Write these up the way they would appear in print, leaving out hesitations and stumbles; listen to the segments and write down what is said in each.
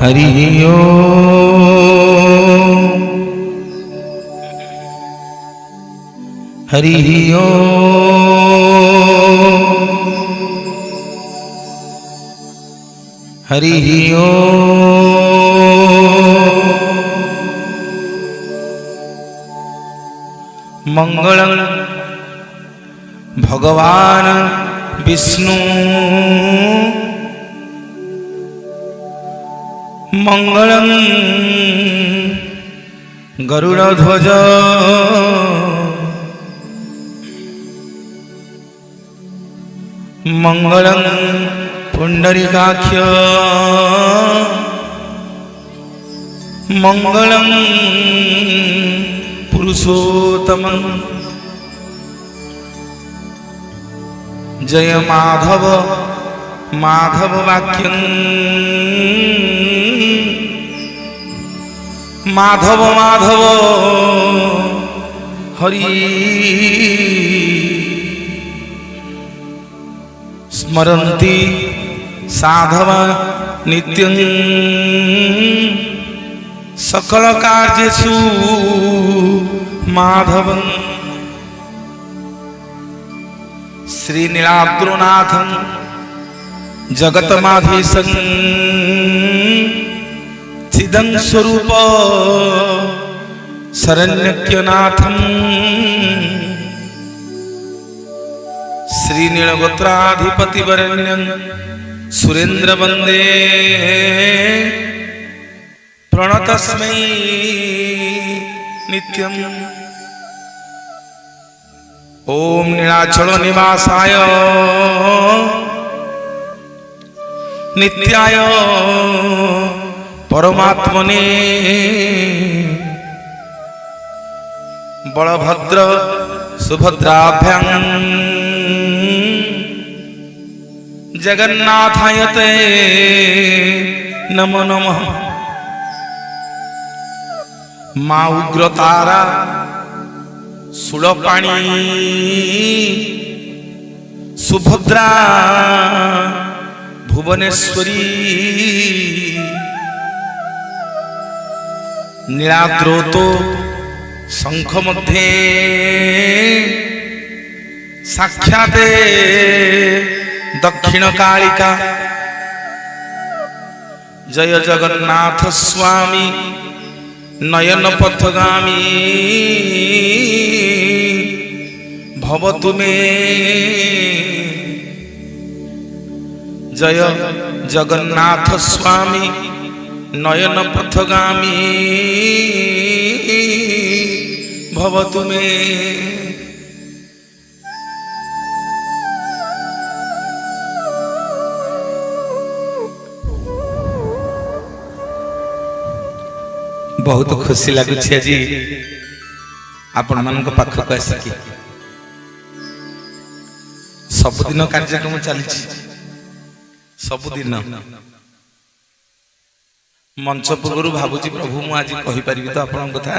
हरि ओम हरि ओम हरि ओम मंगलं भगवान विष्णु मंगलं गरुड़ध्वज मंगलं पुंडरीकाक्ष मंगलं पुरुषोत्तमं जय माधव माधव वाक्यं माधव माधव हरि स्मरन्ति साधव नित्यं सकल कार्येषु माधवं श्रीनीलाद्रुनाथं जगतमाधीशं चिदं स्वरूप शरण्यक्यनाथं श्रीनीलगोत्राधिपतिवरेण्यं सुरेन्द्रवन्दे प्रणतस्मै नित्यम् ओम नीलाचल निवासाय नित्याय परमात्मने बलभद्र सुभद्राभ्यां जगन्नाथाय ते नमो नमः। माँ उग्रतारा सुड़पाणी सुभद्रा भुवनेश्वरी नीलाद्रोतो शंख मध्ये साक्षाते दक्षिण कालिका जय जगन्नाथ स्वामी नयन पथगामी भवतु मे जय जगन्नाथ स्वामी नयन पथगामी भवतु मे। बहुत खुशी लगुच आज आपण मान पाखक आसिक सबुदिन कार्यक्रम चली सबुदिन मंच पूर्व भावुची प्रभु मु आज कहीपरि तो आपण कथा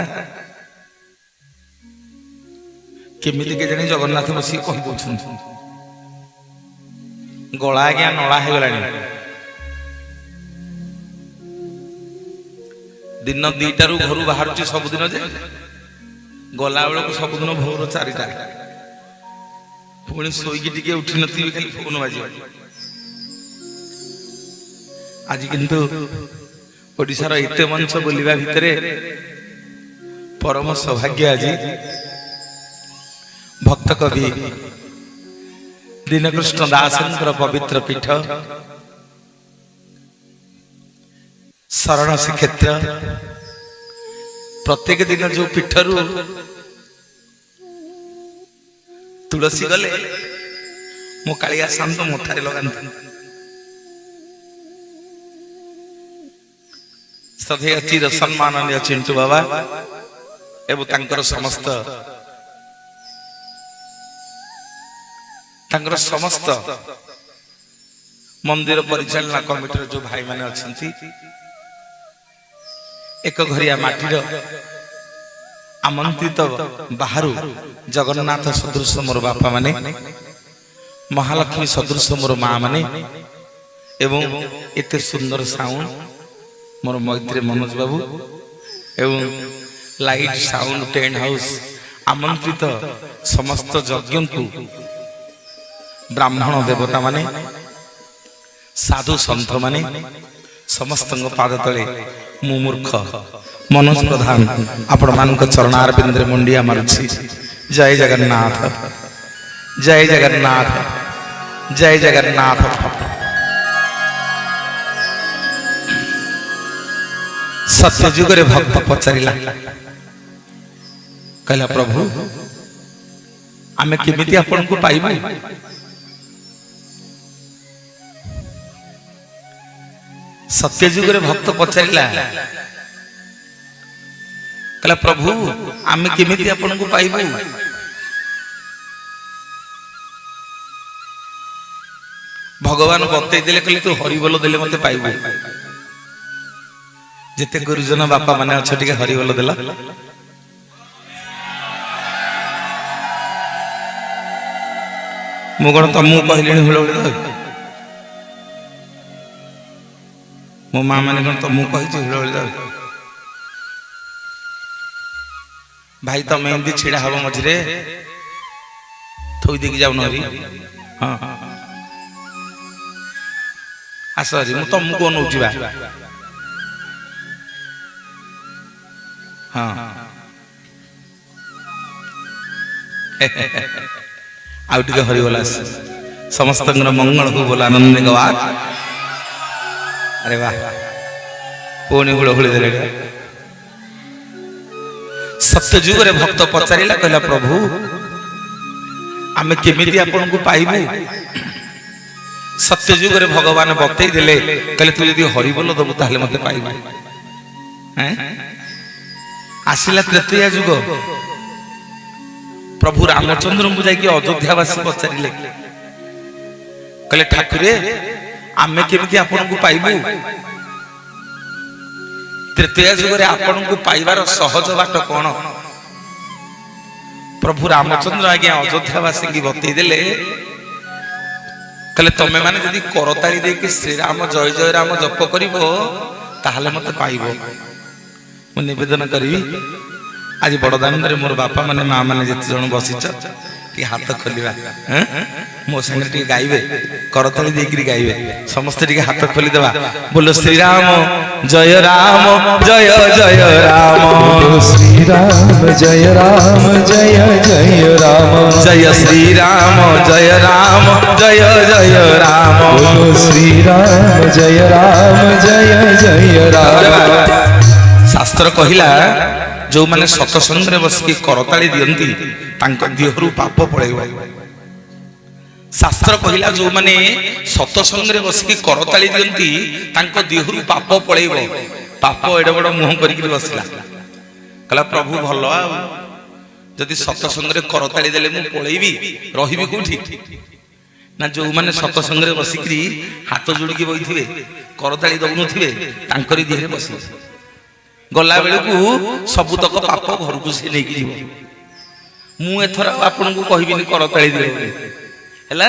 केमिति के जाने जगन्नाथ बसी कही दउछन गला आज्ञा नला हे गलानी दिन 2टारू घर बाहर सबुदिन जे गला बेलू सबुदिन भोर 4टा पुणी शोईकी टिके उठी नथी खाली फोन बाजी आज किंतु ओडिशार एते मंच बोलिबा भितरे परम सौभाग्य आज भक्त कवि दीनकृष्ण दासंकर पवित्र पीठ शरण श्रीक्षेत्र प्रत्येक दिन जो पीठरू तुलसी गले मो कालिया शांत मुठारे लगाते सधे चिर सम्माननीय चिंटू बाबा एवं तांकर समस्त मंदिर परिचालना कमिटी जो भाई माने अछंती एक घरिया माटीर आमंत्रित बाहरु जगन्नाथ सदृश मोर बापा माने महालक्ष्मी सदृश मोर माँ माने एवं एते सुंदर साउंड मोर मैत्री मनोज बाबू एवं लाइट साउंड टेंट हाउस आमंत्रित समस्त यज्ञ को ब्राह्मण देवता माने साधु सन्थ माने समस्त पाद तले मु मूर्ख मनोज प्रधान आपण मानक चरणारविंद मुंडिया मारुछि। जय जगन्नाथ जय जगन्नाथ जय जगन्नाथ। सत्ययुग रे भक्त पचारिला कहला प्रभु आमे केमिति आपन को पाइबु। सत्ययुग रे भक्त पचारिला कहला प्रभु आमे केमिति आपन को पाइबु। भगवान बतई देले कहले तू हरिबोल देले मते पाइबु। जिते गुरुजन बापा माने अच्छा टिके हरिबोल देला मु कोन तमु कहलिनी हुलहुली दे मो मां माने कोन तमु कहिछि हुलहुली दे भाई तो मेहंदी छिड़ा हबो मझरे थोई देकी जाउ नरी। हां आसरी मु तमु कोन उठिबा। हाँ आउ टिके हरिबोला समस्त मंगल को बोला आनंद गवा। अरे वाह पुणी हुलहुली देले। सत्ययुग रे भक्त पचारिला कहला प्रभु आमे केमिति आपन को पाइबु। सत्ययुग रे भगवान बतई देले कहले तू यदि हरिबोल दबु ताले मते पाइबु। हैं आसिला तृतीय युग प्रभु रामचंद्र को जाके अयोध्यावासी पचारिले कहले ठाकुरे आमे केमिति आपन को पाइबु। तृतीय युग रे आपन को पाइबार सहज बाट कोन। प्रभु रामचंद्र आगे अयोध्यावासी की बतई देले कहले तमे माने यदि करताली दे कि श्री राम जय जय राम जप करिवो ताहाले मते पाइबो। मु निवेदन करी आज बड़दान रे मोर बापा माने मां माने जति जण बसिच टी हाथ खोलिबा मो संगे टी गाइबे करताली देकरी गाइबे समस्त टी हाथ खोली देबा। बोलो श्री राम जय राम जय जय राम श्री राम जय राम जय जय राम जय श्री राम जय राम जय जय राम बोलो श्री राम जय राम जय जय राम। शास्त्र कहिला जो माने सतसंग रे बस की करताली दियंती तांको देहरु पाप पळेबो। शास्त्र कहिला जो माने सतसंग रे बस की करताली दियंती तांको देहरु पाप पळेबो। पाप एडे बड मुह करी कि बसला कहला प्रभु भलो आ जदि सतसंग रे करताली देले मु पळेबी रहिबी कोठी ना। जो माने सतसंग रे बसिकरी हाथ जोडी के बइथिबे करताली दउनु थिबे तांकरी देहरे बसि गला बेले को सबुतक पाप घर को से लेके जीव। मु एथर आपन को कहबिनी करताली दे हैला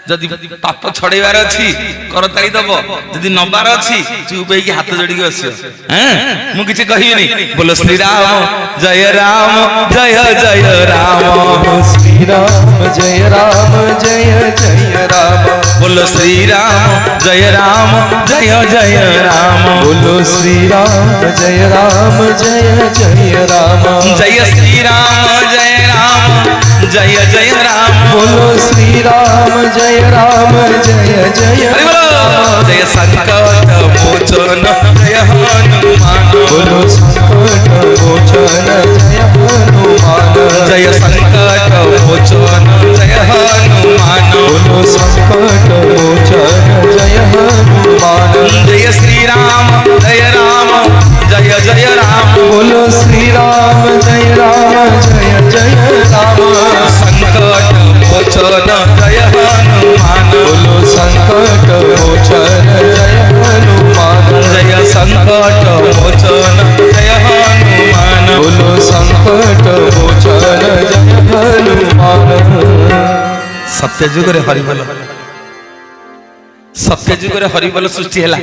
जदि पाप छड़ेबार अछि करताली दबो जदि नबार अछि चुप होई के हाथ जोडी के बसियो। हैं मु किछ कहिबिनी। बोलो श्री राम जय राम जय जय राम श्री राम जय राम जय जय राम बोलो श्री राम जय राम जय जय राम बोलो श्री राम जय राम जय जय राम जय श्री राम जय राम जय जय राम बोलो श्री राम जय राम जय जय राम जय संकट मोचन जय हनुमान बोलो संकट मोचन जय हनुमान जय संकट मोचन जय हनुमान बोलो संकट मोचन जय हनुमान जय श्री राम जय जय राम बोलो श्री राम जय जय राम संकट मोचन जय हनुमान बोलो संकट मोचन जय हनुमान जय संकट मोचन जय हनुमान बोलो संकट मोचन जय हनुमान। सत्ययुग रे हरिबोल सत्ययुग रे हरिबोल सृष्टि हैला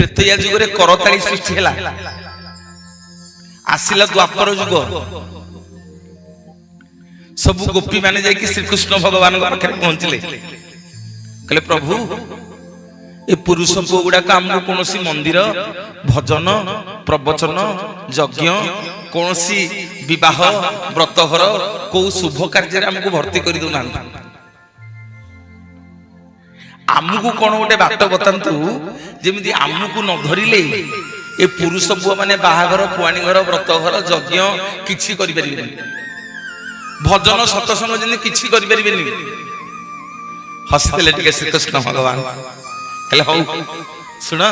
ତ୍ରେତୟା ଯୁଗରେ କରତାଳି ସୃଷ୍ଟି ହେଲା। ଆସିଲା ଦ୍ୱାପର ଯୁଗ, ସବୁ ଗୋପୀ ମାନେ ଯାଇକି ଶ୍ରୀକୃଷ୍ଣ ଭଗବାନଙ୍କ ପାଖରେ ପହଞ୍ଚିଲେ, କହିଲେ ପ୍ରଭୁ ଏ ପୁରୁଷ ପୁଅ ଗୁଡାକ ଆମକୁ କୌଣସି ମନ୍ଦିର, ଭଜନ, ପ୍ରବଚନ, ଯଜ୍ଞ, କୌଣସି ବିବାହ, ବ୍ରତଘର, କୋଉ ଶୁଭ କାର୍ଯ୍ୟରେ ଆମକୁ ଭର୍ତ୍ତି କରିଦଉନାହାନ୍ତି। ଆମକୁ କଣ ଗୋଟେ ବାଟ ବତାନ୍ତୁ, ଯେମିତି ଆମକୁ ନ ଧରିଲେ ଏ ପୁରୁଷ ପୁଅ ମାନେ ବାହାଘର, ପୁଆଣୀ ଘର, ବ୍ରତଘର, ଯଜ୍ଞ କିଛି କରିପାରିବେନି, ଭଜନ ସତସଙ୍ଗ ଯେମିତି କିଛି କରିପାରିବେନି। ହସିଥିଲେ ଟିକେ ଶ୍ରୀକୃଷ୍ଣ ଭଗବାନ, କହିଲେ ହଉ ଶୁଣ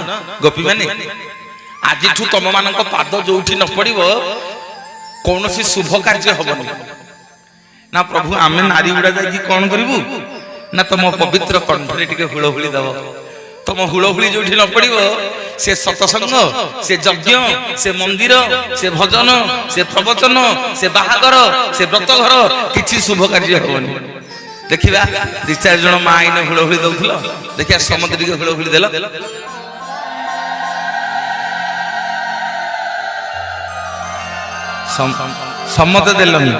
ଗୋପୀ ମାନେ, ଆଜିଠୁ ତମ ମାନଙ୍କ ପାଦ ଯୋଉଠି ନ ପଡିବ କୌଣସି ଶୁଭ କାର୍ଯ୍ୟ ହବନି। ନା ପ୍ରଭୁ ଆମେ ନାରୀ ଗୁଡା ଯାଇକି କଣ କରିବୁ ନା ତମ ପବିତ୍ର କଣ୍ଠରେ ଟିକେ ହୁଳହୁଳି ଦବ। ତମ ହୁଳହୁଳି ଯୋଉଠି ନ ପଡିବ ସେ ସତସଙ୍ଗ, ସେ ଯଜ୍ଞ, ସେ ମନ୍ଦିର, ସେ ଭଜନ, ସେ ପ୍ରବଚନ, ସେ ବାହାଘର, ସେ ବ୍ରତଘର କିଛି ଶୁଭ କାର୍ଯ୍ୟ ହବନି। ଦେଖିବା ଦି ଚାରି ଜଣ ମା ଆଇନ ହୁଳହୁଳି ଦଉଥିଲ, ଦେଖିବା ସମସ୍ତେ ଟିକେ ହୁଳହୁଳି ଦେଲ। ସମସ୍ତେ ଦେଲନି,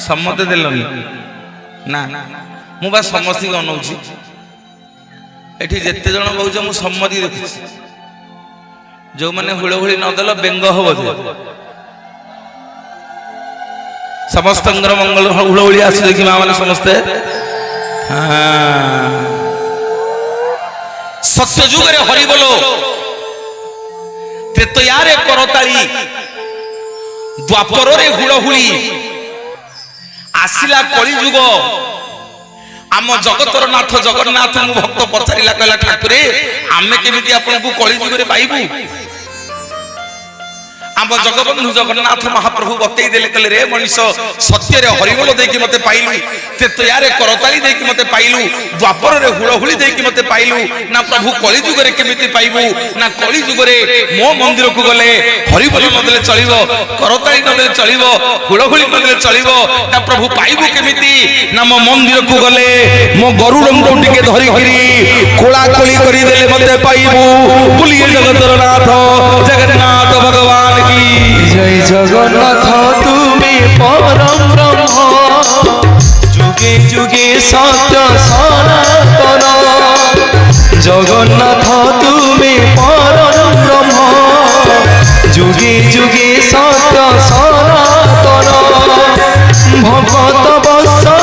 ସମସ୍ତେ ଦେଲନି ନା, ମୁଁ ବା ସମସ୍ତଙ୍କୁ ଅନଉଛି। ଏଠି ଯେତେ ଜଣ କହୁଛ ମୁଁ ସମ୍ମତି ଦେଖୁଛି, ଯୋଉମାନେ ହୁଳହୁଳି ନଦେଲ ବେଙ୍ଗ ହବ ଯେ। ସମସ୍ତଙ୍କର ମଙ୍ଗଳ ହୁଳହୁଳି ଆସି ଦେଖି ମା ମାନେ ସମସ୍ତେ। ସତ୍ୟ ଯୁଗରେ ହରିବୋଲ, ତ୍ରେତୟାରେ କରତାଳି, ଦ୍ୱାପରରେ ହୁଳହୁଳି, ଆସିଲା କଳି ଯୁଗ। ଆମ ଜଗତର ନାଥ ଜଗନ୍ନାଥ ମୁଁ ଭକ୍ତ ପଚାରିଲା, କହିଲା ଠାକୁରେ ଆମେ କେମିତି ଆପଣଙ୍କୁ କଳି ଯୁଗରେ ପାଇବୁ? ଆମ ଜଗବନ୍ଧୁ ଜଗନ୍ନାଥ ମହାପ୍ରଭୁ ବତେଇ ଦେଲେ, କହିଲେ ରେ ମଣିଷ, ସତ୍ୟରେ ହରିବୋଲ ଦେଇକି ମତେ ପାଇଲୁ, ତ୍ରେତୟାରେ କରତାଳି ଦେଇକି ମତେ ପାଇଲୁ, ଦ୍ୱାପରରେ ହୁଳହୁଳି ଦେଇକି ମତେ ପାଇଲୁ, ନା ପ୍ରଭୁ କଳି ଯୁଗରେ କେମିତି ପାଇବୁ? ନା କଳି ଯୁଗରେ ମୋ ମନ୍ଦିରକୁ ଗଲେ ହରିବୋଲ ନଦେଲେ ଚଳିବ, କରତାଳି ନଦେଲେ ଚଳିବ, ହୁଳହୁଳି ନଦେଲେ ଚଳିବ, ନା ପ୍ରଭୁ ପାଇବୁ କେମିତି? ନା ମୋ ମନ୍ଦିରକୁ ଗଲେ ମୋ ଗରୁଡଙ୍କୁ ଟିକେ ଧରିକିରି କୋଳାକୋଳି କରିଦେଲେ ମତେ ପାଇବୁ। ବୁଲିଏ ଜଗତର ନାଥ ଜଗନ୍ନାଥ ଭଗବାନ की जय जगन्नाथ तुमे परम ब्रह्म, जुगे जुगे सत्य सनातन। जगन्नाथ तुमे परम ब्रह्म, जुगे जुगे सत्य सनातन। भगत वत्सल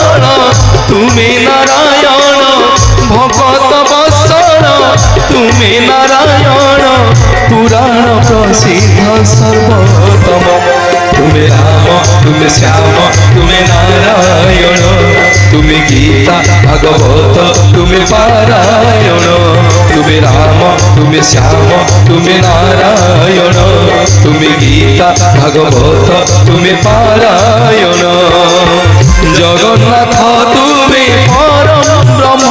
तुमे नारायण, भगत वत्सल तुमे नारायण। पुराण प्रसिद्ध सर्वोत्तम, तुमे राम तुमे श्याम तुमे नारायण। तुमे गीता भागवत तुमे पारायण, तुमे राम तुमे श्याम तुमे नारायण। तुमे गीता भागवत तुमे पारायण। जगन्नाथ तुमे परम ब्रह्म,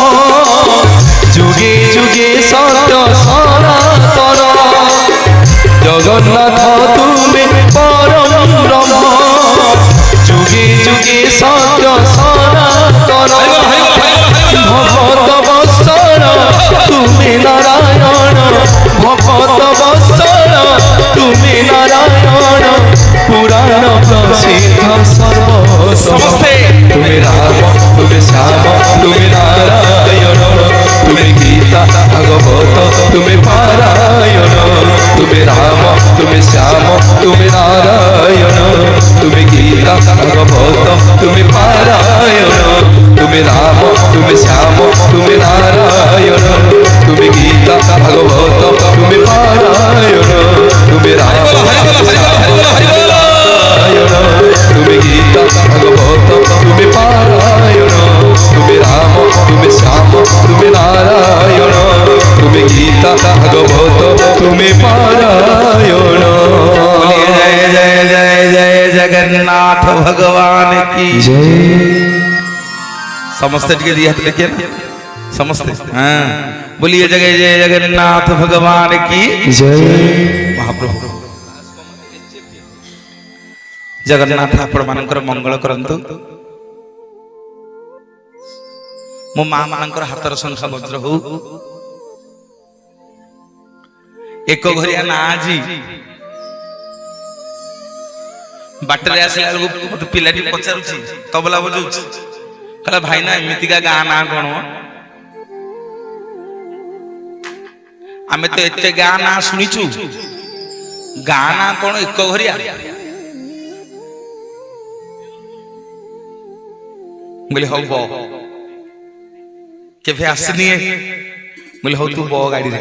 जुगे जुगे सत्य सनातन। जगन्नाथ तुमे परम ब्रह्म, जुगे जुगे सत्य सनातन। भगत वत्सल तुमे नारायण, भगत वत्सल तुमे नारायण। पुराण प्रसिद्ध सर्वोत्तम, तुमे राम तुमे श्याम तुमे नारायण। तुमे गीता भागवत तुमे पारायण, तुमे राम तुमे श्याम तुमे नारायण। तुमे गीता भागवत तुमे पारायण, तुमे राम तुमे श्याम तुमे नारायण। तुमे गीता भागवत तुमे पारायण, तुमे राम तुमे गीता भागवत तुमे पारायण। तुमे राम तुमे श्याम तुमे नारायण। तुमे गीता भागवत तुमे पारायण। जय जय जय जय जगन्नाथ भगवान की जय। समस्ते टिके दिया हाथ लेके ना समस्ते, हाँ बोलिए जय जय जगन्नाथ भगवान की जय। महाप्रभु जगन्नाथ आपण मानकर मंगल करंतु। मो मां मानकर हाथर संख्या वज्र हो, ଏକ ଘରିଆ ନା ଆଜି ବାଟରେ ଆସିଲା ବେଳକୁ ମତେ ପିଲାଟି ପଚାରୁଛି ତବଲା ବଜାଉଛି କହିଲା ଭାଇନା ଏମିତିକା ଗାଁ ନା କଣ? ଆମେ ତ ଏତେ ଗାଁ ନା ଶୁଣିଛୁ ଗାଁ ନା କଣ ଏକ ଘରିଆ? बोले हौ बो केफे आसनी बोले हौ तू बो गाड़ी रे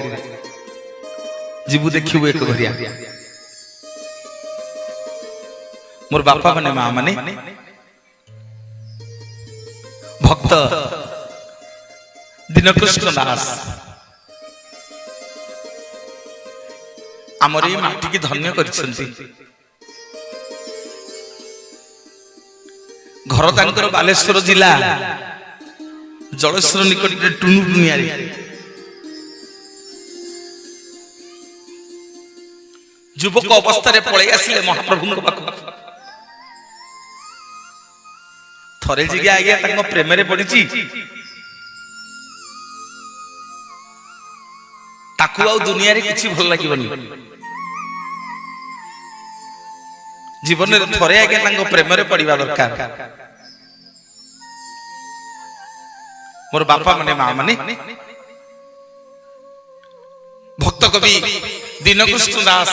जीबू देखिबू एक घरिया मोर बापा माने मां माने भक्त दीनकृष्ण दास आमर ये माटी की धन्य करछंती घर तांकर बालेश्वर जिला जलेश्वर निकट टुनुटुनिया युवक अवस्था पलि आसिले महाप्रभु पाख थरे जी आज्ञा प्रेम पड़ी दुनिया रे किछि भल लागिबनी जीवन में थरे आज्ञा प्रेम पड़ा दरकार मोर बापा माने मां माने भक्त कवि दीनकृष्ण दास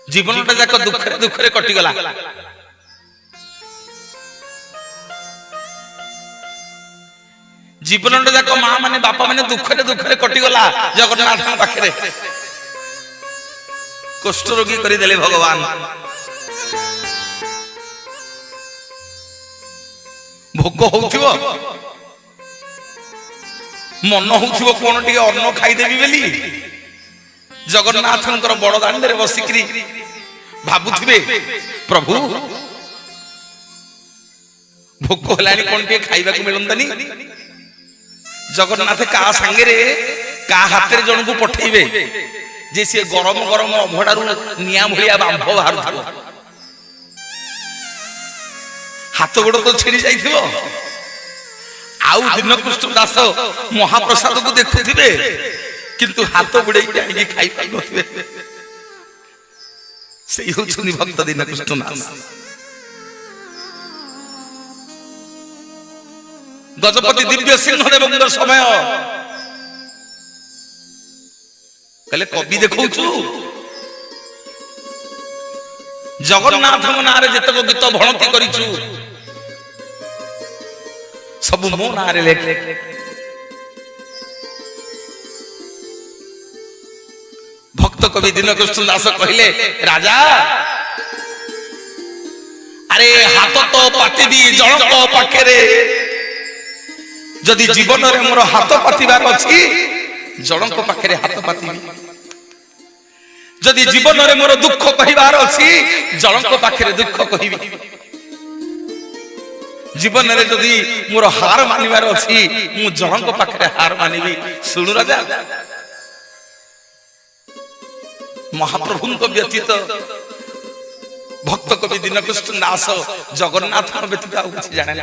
जीवनटा जाक दुखरे दुखरे कटि गला जीवनटा जाक मां माने बापा माने दुखरे दुखरे कटि गला जगन्नाथ पाखरे कुष्ठ रोगी करि देले भगवान भोग होउथिबो मन होउथिबो कोन टिके अन्न खाई देबी बेली जगन्नाथंकर बड़ दांड रे बसिकरी भाबुथिबे प्रभु भोग हलानी कोन टिके खाइबा को मिलंतानी जगन्नाथ का संगे रे का हाथ रे जण को पठेइबे जे से गरम गरम अभडारू निया भलिया बांभ बाहर हाथ गोड़ तो छिड़ी जाइथिबो आउ दीनकृष्ण दास महाप्रसाद को देखुथिबे किंतु हाथ बुड़े जाई खाई पाई नथिबे सेही होछुनी भक्त दीनकृष्ण दास गजपति दिव्य सिंह देवंग समय कहले कवि देखौछु जगन्नाथ नारे जेतक गीत भणति करिछु सब मो नारे लेख भक्त कवि दीनकृष्ण दास कहले राजा अरे हाथ तो पातिबी जणक पाखरे जदि जीवन रे मोर हाथ पातिबार अछि जणक पाखरे हाथ पातिबी जदि जीवन रे मोर दुख कहिबार अछि जणक पाखरे दुख कहिबी जीवन रे जदि मोर हार मानिबार अछि मु जणक पाखरे हार मानिबी सुनु राजा महाप्रभु को व्यतीत भक्त कवि दीनकृष्ण दास जगन्नाथ व्यतीत आ कुछ जाने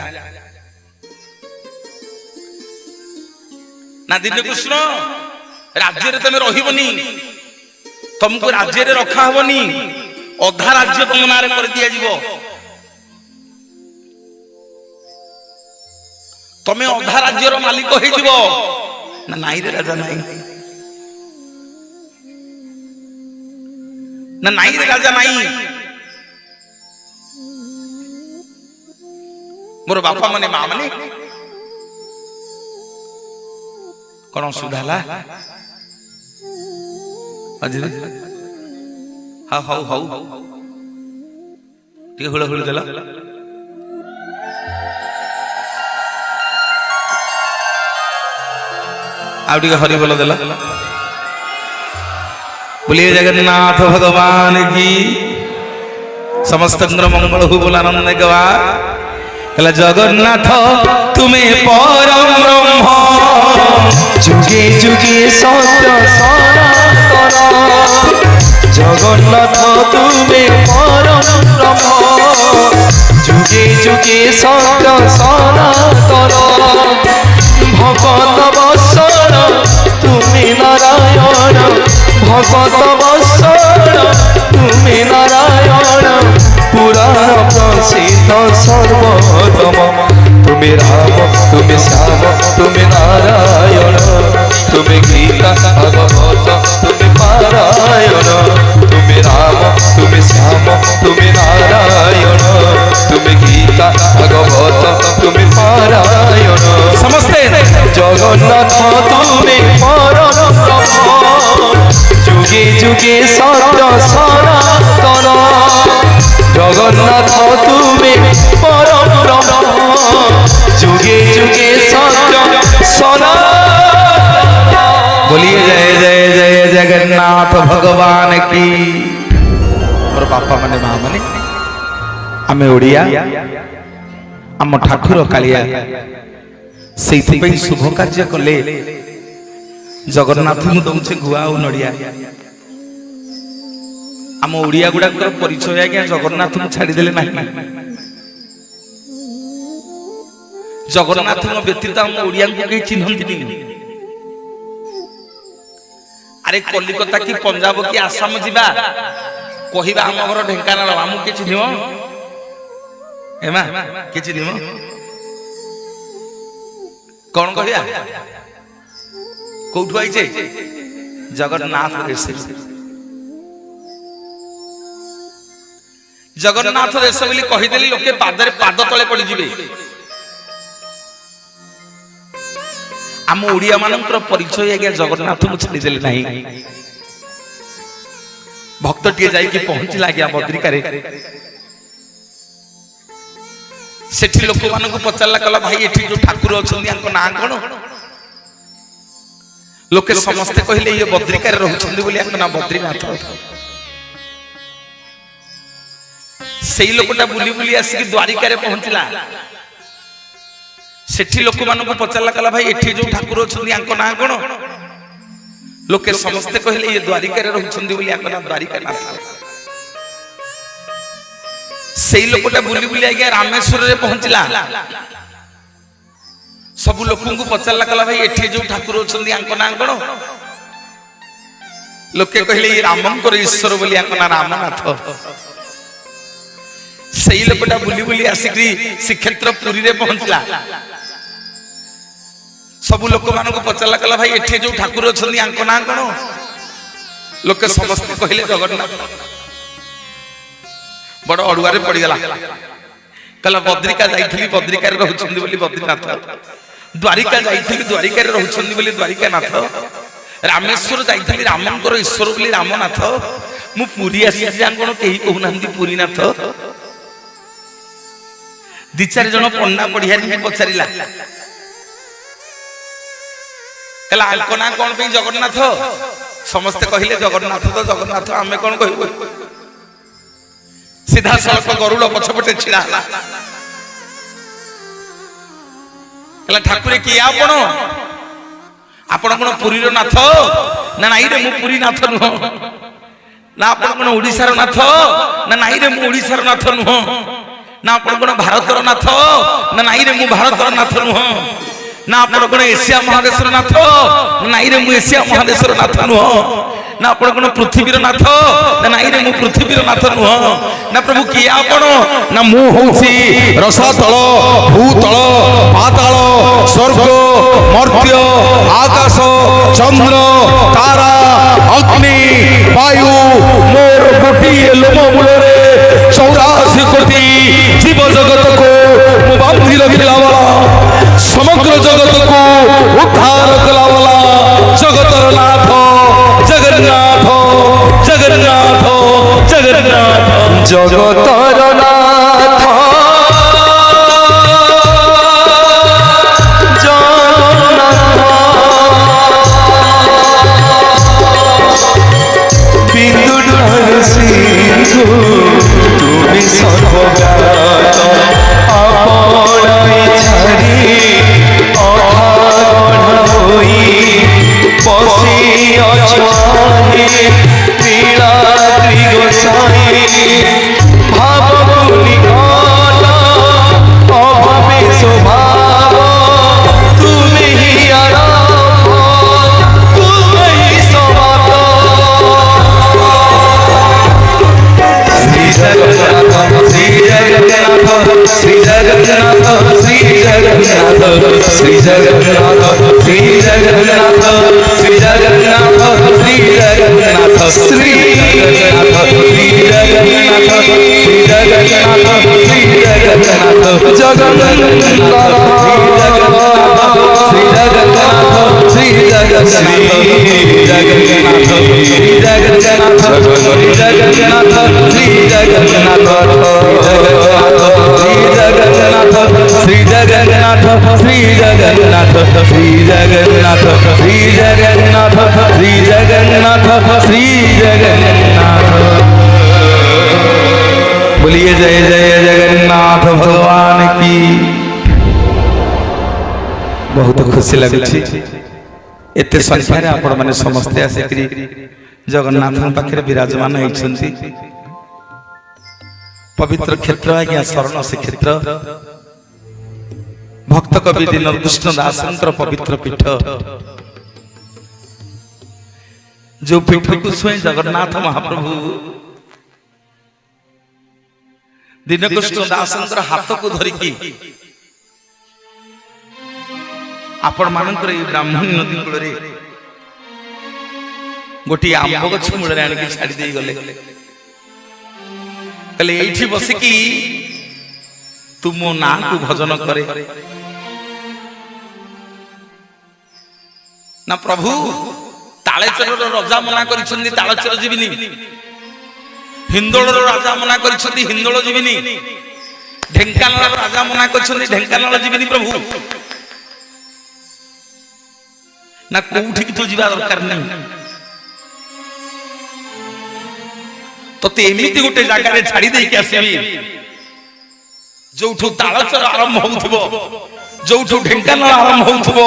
ना दीनकृष्ण राज्य रे तमे रहिबनी तुमको राज्य रे रखा हबनी अधा राज्य तुम नारे कर दिया जीवो तमे अधा राज्य रो मालिक होई जीवो ना नाई रे राजा नाई ना नाई रे राजा नाई मोर बापा माने मां माने कोन सुधाला अजी हां हाउ हाउ टिके हुळ हुळ देला आउ टिके हरि बोल देला बोलिए जगन्नाथ भगवान की समस्त मंगल हो बोल आनंद गवा कहला जगन्नाथ तुम्हें परम ब्रह्म जुगे जुगे सत्य सनातन जगन्नाथ तुमे परम ब्रह्म जुगे जुगे सत्य सनातन भगत वत्सल तुमे नारायण ভকত বৎসল তুমি নারায়ণ পুরাণ প্রসিদ্ধ সর্বোত্তম তুমি রাম তুমি শ্যাম তুমি নারায়ণ তুমি গীতা ভাগবত তুমি পারায়ণ তুমি রাম তুমি শ্যাম তুমি নারায়ণ তুমি গীতা ভাগবত তুমি পারায়ণ समस्ते জগন্নাথ তুমি পরম যুগে যুগে সত্য সনাতন জগন্নাথ তুমি পরম যুগে যুগে সত্য সনাতন बोलिए जय जय जय जगन्नाथ भगवान की मोर बापा माने माँ माने आमे ओडिया आम ठाकुर कालिया से शुभ कार्य कले जगन्नाथ दौचे गुआ और नड़िया आम ओडिया गुड़ाक परिचय आज्ञा जगन्नाथ छाड़देले ना जगन्नाथ व्यतीत आम ओडिया को कहीं चिन्हती अरे कलिकता की पंजाब की आसाम जीवा कहवा आम घर ढेंकानाल आम कि चिन्ह एमा कि चिन्ह कौन कहया कौठु आइचे जगन्नाथ देश जगन्नाथ देश बोली कहीदेली लोके पादरे पाद तले पड़ जिवे आम ओडिया मानकर परिचय आज्ञा जगन्नाथ को छाड़देले नहीं भक्त टे जाइए पहुंचला आज्ञा बद्रिकारे सेठी लोक मान पचारा कला भाई एठी जो ठाकुर अच्छा ना कौन लोके समस्ते कहले ये बद्रिकारे रहउछन्ती बोली ना बद्रीनाथ सेई लोकटा बुली बुली आसिक द्वारिका पहुंचला सेठी लोक मान पचारा कला भाई एठी जो ठाकुर अच्छा ना कौन लोके समस्ते कहले ये द्वारिका रहउछन्ती बोली ना द्वारिका नाथ सेई लोकटा बुली बुली आज्ञा रामेश्वर रे पहुंचला सब लोक को पचारा कला भाई एठी जो ठाकुर अच्छा ना कौन लोके कहले ये रामंकर ईश्वर बोली ना रामनाथ सेई लोकटा बुली बुली आसिक श्रीक्षेत्र पुरी रे पहुंचला सब लोक मान पचारा कला भाई एठी जो ठाकुर अच्छा ना कौन लोके समस्त कहले जगन्नाथ बड़ अड़ुआ पड़गला कहला बद्रिका जाइली बद्रिका रहउछन्ती बोली बद्रीनाथ द्वारिका जाइली द्वारिका रहउछन्ती बोली द्वारिकानाथ रामेश्वर जाइली रामंकर ईश्वर बोली रामनाथ मु पुरी आसी कौन कहीं कहूना पुरीनाथ दि चार जन पंडा पढ़िया पचारा कहला आंक ना कौन पे जगन्नाथ समस्ते कहले जगन्नाथ तो जगन्नाथ आमे कौन कहबो सीधा सड़क गरुड़ पछपटे छिड़ा कहला ठाकुर किए आपण आपण कौन पुरी नाथ ना नाई रे मु पुरी नाथ नुह ना आपण कौन ओडिशार नाथ ना नाई रे मु ओडिशार नाथ नुह ना आपण कौन भारतर नाथ ना नाई रे मु भारतर नाथ नुह ना आपण कौन एशिया महादेशर नाथ नाई रे मु एशिया महादेशर नाथ नुह ना आपण कौन पृथ्वीर नाथ ना नाई रे मु पृथ्वीर नाथ नुह ना प्रभु किए आपण ना मु होछि रसातल भूतल पाताल स्वर्ग मर्त्य आकाश चंद्र तारा अग्नि वायु मोर गोटिए लोम मूलरे 84 कोटी जीव जगत को मु बांधी रखिला वाला समग्र जगत को उद्धार कला वाला जगतर नाथ जगन्नाथ जगन्नाथ जगन्नाथ जगतर नाथ बिंदु सिंधु तुम्हें सर्वज्ञात आपणाई छाड़ी अभागण होई बसी अछाई नीलाद्रि गोसाई भाव निकट अभावे स्वभाव तुम्हें ही आरंभ तुम्हें ही समाप्त श्री जगन्नाथ श्री जगन्नाथ श्री जगन्नाथ श्री जगन्नाथ श्री जगन्नाथ श्री जगन्नाथ श्री जगन्नाथ जगन्नाथ श्री जगन्नाथ श्री जगन्नाथ श्री जगन्नाथ श्री जगन्नाथ श्री जगन्नाथ श्री जगन्नाथ श्री जगन्नाथ श्री जगन्नाथ श्री जगन्नाथ श्री जगन्नाथ श्री जगन्नाथ श्री जगन्नाथ श्री जगन्नाथ। बोलिए जय जय जगन्नाथ भगवान की। बहुत खुशी लगुଛି एते संख्यारे आपण माने समस्ते आसिकरी जगन्नाथ पाखे विराजमान होइछंती। पवित्र क्षेत्र आज्ञा शरण श्रीक्षेत्र भक्त कवि दीनकृष्ण दासंकर पवित्र पीठ जो पीठ को स्वयं जगन्नाथ महाप्रभु दीनकृष्ण दासंकर हाथ को धरिकी आपण मानकर ब्राह्मणी नदी कूल गोटे आंब गछ मूल आणिक छाड़ी दे गले कहले एठी बसिकी तू मो ना को भजन करे ना प्रभु तालेचर राजा मना करिसंदी तालेचर जीविनी हिंदोल राजा मना करिसंदी हिंदोल जीविनी ढेंकानाल राजा मना करिसंदी ढेंकानाल जीविनी प्रभु ना कोठी की तो जीवा दरकार नहीं तोते एमिति गोटे जगह रे छाड़ी दे के आसीबी जोठू तालचर आरंभ होउथबो जोठू ढेंकानाल आरंभ होउथबो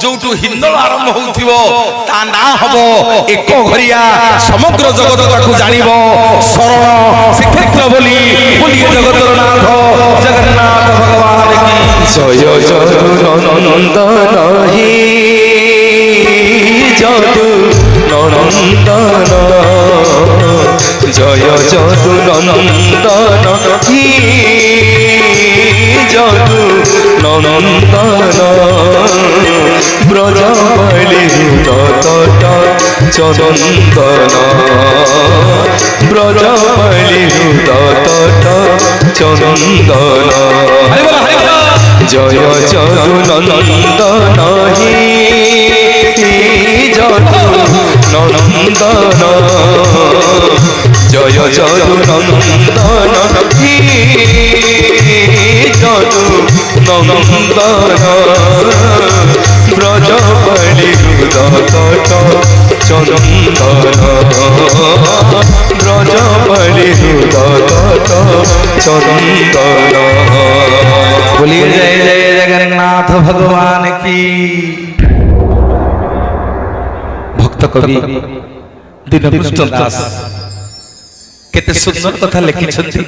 जोठू हिंदोल आरंभ होउथबो ता ना हबो एको घरिया समग्र जगत ताकू जानिबो शरण श्रीक्षेत्र बोली बोलिए जगतर नाथ जगन्नाथ भगवान की जय जगन्नाथ हे जदु नंदन जय जदु नंदन हे जदु नंदन ब्रजबली तट चंदन ब्रजबली तट चंदन जय जदु नंदन हे जदु नंदन जय जदु नंदन हे जदु नंदन ब्रजबली तट चंदन ब्रजबली तट चंदन। बोलिए जय जय जगन्नाथ भगवान की। भक्त कवि दीनकृष्ण दास केते सुंदर कथा लिखिछंती।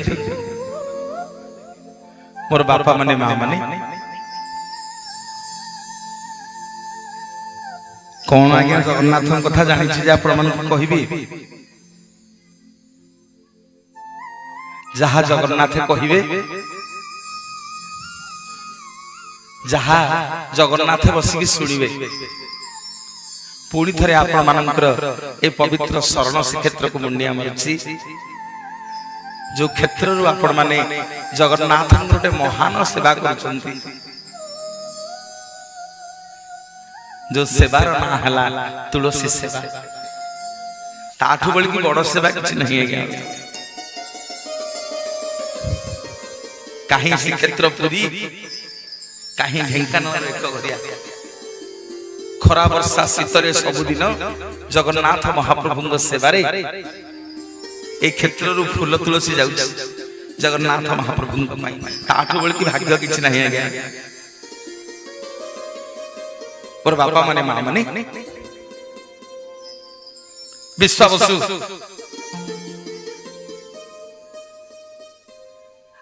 मोर बापा माने मां माने कौन आज्ञा जगन्नाथ कथा जानी जे आपण मन कहिबी जहा जगन्नाथ कहिबे जहा जगन्नाथ बसिकी सुनिबे पुणी थरे आपण मानकर ए पवित्र शरण श्रीक्षेत्र को मुंडिया मारछि जो क्षेत्र रु आपण माने जगन्नाथ गोटे महान सेवा करछंती जो सेवार ना हला तुलसी सेवा ताठु बळी की बड़ सेवा किछ नहीं है क्या काहे श्रीक्षेत्र पुरी काहे ढेंकानाल एक घरिया खरा वर्षा शीतरे सबुदिन जगन्नाथ महाप्रभु सेवारे ए क्षेत्र रु फूल तुलसी जाउ जगन्नाथ महाप्रभु ताठु बळी की भाग्य किछ नहीं है क्या और बापा माने मां माने विश्वावसु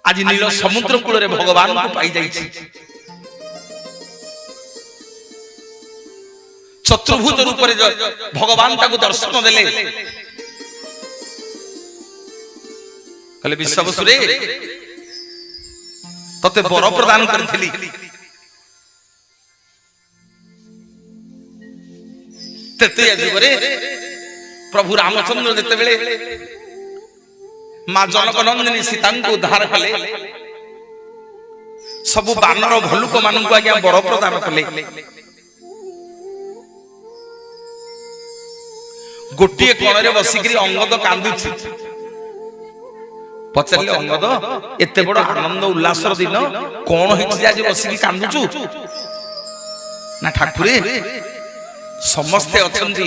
आज नील समुद्र कूल रे भगवान को पाई जाइछि चतुर्भुज रूप रे भगवान ताको दर्शन देले कहले विश्वावसु रे तते वर प्रदान करथिली ତ୍ରେତୟା ଯୁଗରେ ପ୍ରଭୁ ରାମଚନ୍ଦ୍ର ଯେତେବେଳେ ମା ଜନକ ନନ୍ଦିନୀ ସୀତାଙ୍କୁ ଉଦ୍ଧାର କଲେ, ସବୁ ବାନର ଭଲୁକ ମାନଙ୍କୁ ଆଜ୍ଞା ବର ପ୍ରଦାନ କଲେ। ଗୋଟିଏ କୋଣରେ ବସିକିରି ଅଙ୍ଗଦ କାନ୍ଦୁଛି। ପଚାରିଲେ, ଅଙ୍ଗଦ ଏତେ ବଡ ଆନନ୍ଦ ଉଲ୍ଲାସର ଦିନ, କଣ ହେଇଛି ଆଜି ବସିକି କାନ୍ଦୁଛୁ? ନା ଠାକୁରେ ସମସ୍ତେ ଅଛନ୍ତି,